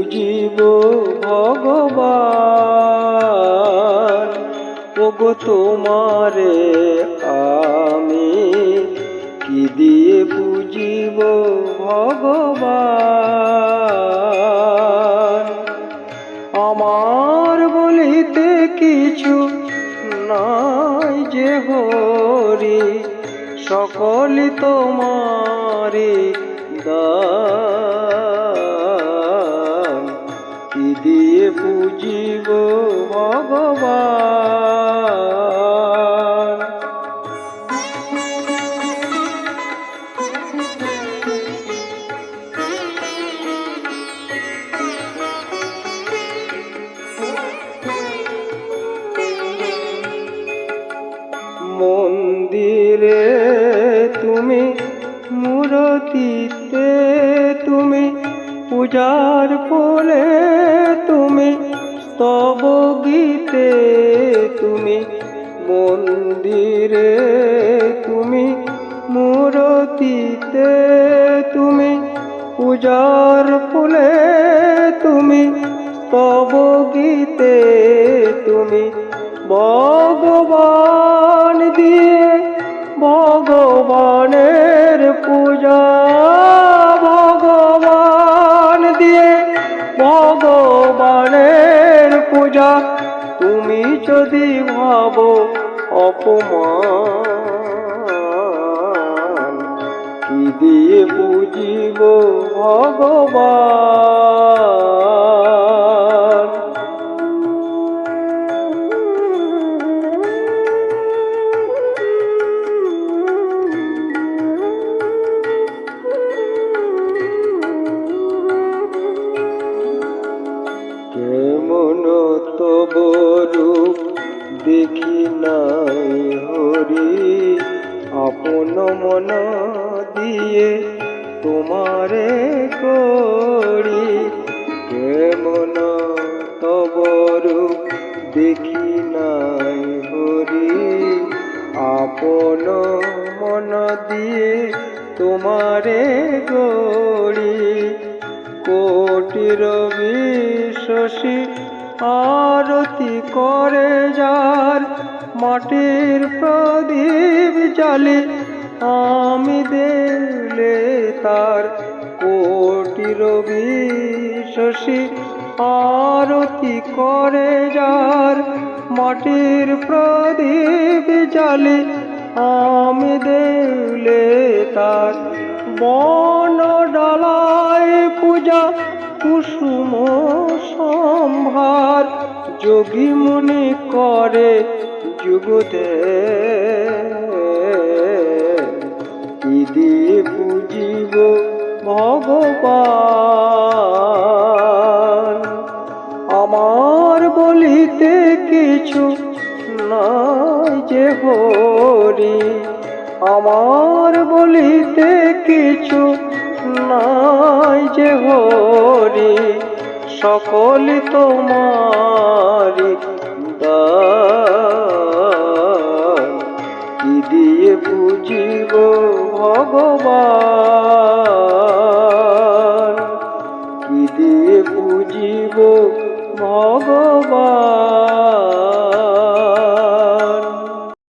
বুঝিব ভগবান। ওগো তোমারে আমি কি দিয়ে বুঝিব ভগবান। আমার বলিতে কিছু নাই যে হরি, সকলই তোমারি দান। কি দিয়ে বুঝিব ভগবান। মন্দিরে তুমি, মূরতিতে তুমি, পূজার ফলে তুমি, স্তব গীতে তুমি। মন্দিরে তুমি, মূরতিতে তুমি, পূজার ফুলে তুমি, স্তব গীতে তুমি। ভগবান দিয়ে ভগবানের পূজা, ভগবান দিয়ে ভগবানের পূজা। তুমি যদি ভাবো অপমান, কি দিয়ে বুঝিব ভগবান। কেমন তব রূপ দেখি নাই হরি, আপন মন দিয়ে তোমারে করি। কেমন তব রূপ দেখি নাই হরি, আপন মন দিয়ে তোমারে গড়ি। কোটির বিশ্বসী আরতি করে যার, মাটির প্রদীপ জ্বালি আমি দেউলে তার। কোটির বিশ্বসী আরতি করে যার, মাটির প্রদীপ জ্বালি আমি দেউলে তার। বন ডালায় পূজা কুসুম সম্ভার, যোগী মুনি করে যুগতে। কি দিয়ে বুঝিব ভগবান। আমার বলিতে কিছু নাই যে হরি, আমার বলিতে কিছু নাই যে হরি, সকলই তোমারি দান। কি দিয়ে বুঝিব ভগবান, কি দিয়ে বুঝিব ভগবান।